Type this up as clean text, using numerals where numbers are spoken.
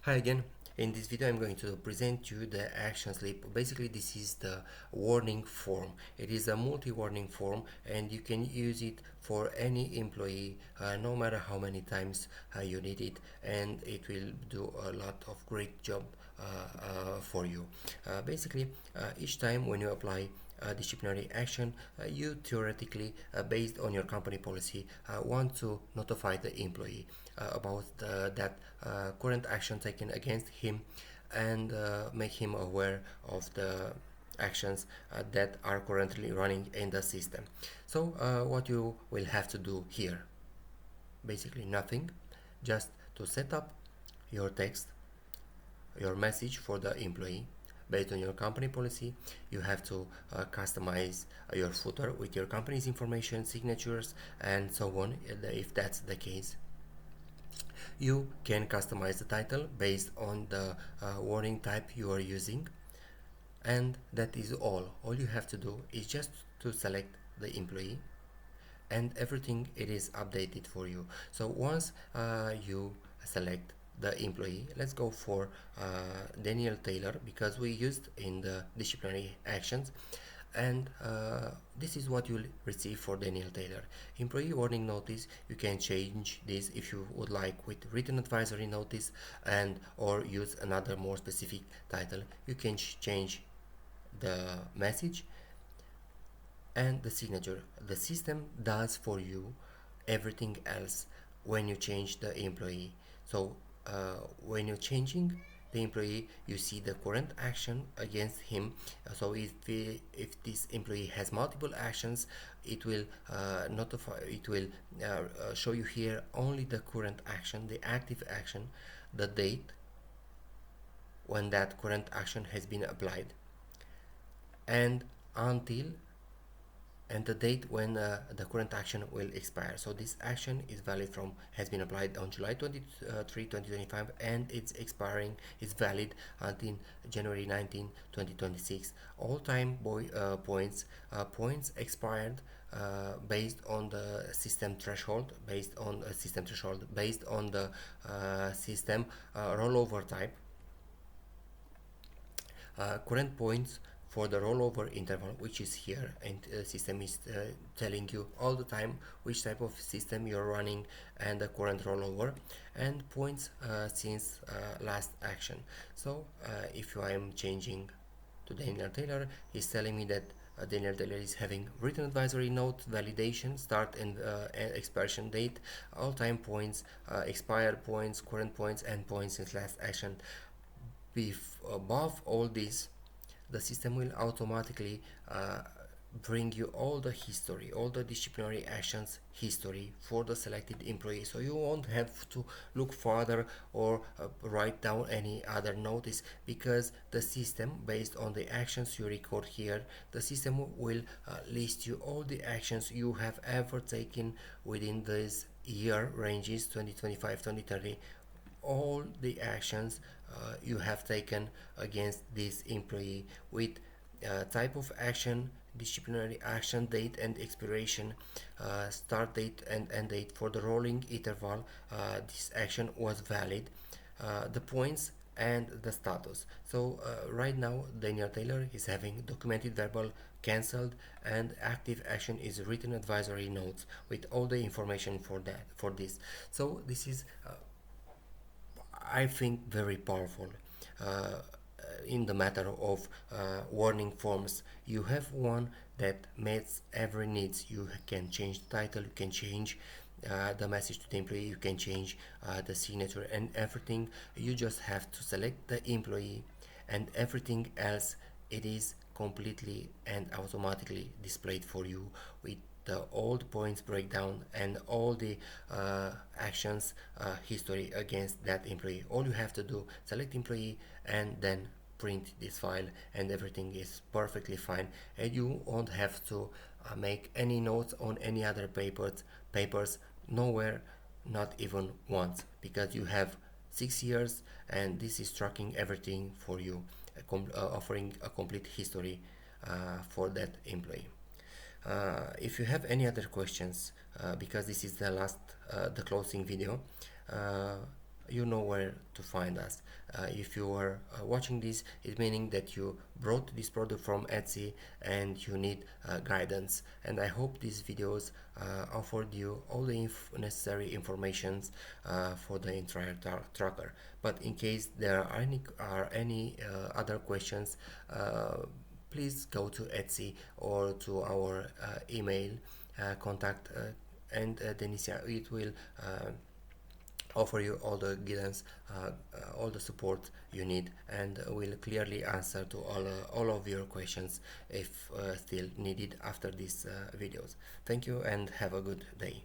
Hi again. In this video I'm going to present you the action slip. Basically this is the warning form. It is a multi-warning form and you can use it for any employee no matter how many times you need it, and it will do a lot of great job for you. Each time when you apply disciplinary action, you theoretically, based on your company policy, want to notify the employee about that current action taken against him, and make him aware of the actions that are currently running in the system. So what you will have to do here, basically nothing, just to set up your text, your message for the employee based on your company policy. You have to customize your footer with your company's information, signatures, and so on. If that's the case, you can customize the title based on the warning type you are using, and that is all you have to do is just to select the employee, and everything it is updated for you. So once you select the employee, let's go for Daniel Taylor, because we used in the disciplinary actions, and this is what you'll receive for Daniel Taylor. Employee warning notice, you can change this if you would like with written advisory notice, and or use another more specific title. You can change the message and the signature. The system does for you everything else when you change the employee. So when you're changing the employee, you see the current action against him. So if this employee has multiple actions, it will show you here only the current action, the active action, the date when that current action has been applied, and until and the date when the current action will expire. So this action is valid from, has been applied on July 23, 2025, and it's expiring, is valid until January 19, 2026. All time points expired based on the system threshold, based on the system rollover type. Current points for the rollover interval, which is here, and system is telling you all the time which type of system you're running and the current rollover, and points since last action. So if I am changing to Daniel Taylor, he's telling me that Daniel Taylor is having written advisory note, validation, start and expiration date, all time points, expired points, current points, and points since last action. Above all this, the system will automatically bring you all the history, all the disciplinary actions history for the selected employee, so you won't have to look further or write down any other notice, because the system, based on the actions you record here, the system will list you all the actions you have ever taken within these year ranges 2025 2030, all the actions you have taken against this employee, with type of action, disciplinary action, date and expiration, start date and end date. For the rolling interval, this action was valid, the points and the status. So right now Daniel Taylor is having documented verbal cancelled, and active action is written advisory notes with all the information for this. So this is I think very powerful uh, in the matter of warning forms. You have one that meets every needs. You can change the title, you can change the message to the employee, you can change the signature and everything. You just have to select the employee, and everything else, it is completely and automatically displayed for you with the old points breakdown and all the actions history against that employee. All you have to do, select employee and then print this file, and everything is perfectly fine, and you won't have to make any notes on any other papers, nowhere, not even once, because you have 6 years and this is tracking everything for you, offering a complete history for that employee. If you have any other questions, because this is the last, the closing video, uh, you know where to find us. If you are watching this, it's meaning that you brought this product from Etsy and you need guidance. And I hope these videos offered you all the necessary informations for the entire tracker. But in case there are any other questions, please go to Etsy or to our email contact, and Denisia, it will offer you all the guidance, all the support you need, and will clearly answer to all of your questions if still needed after these videos. Thank you and have a good day.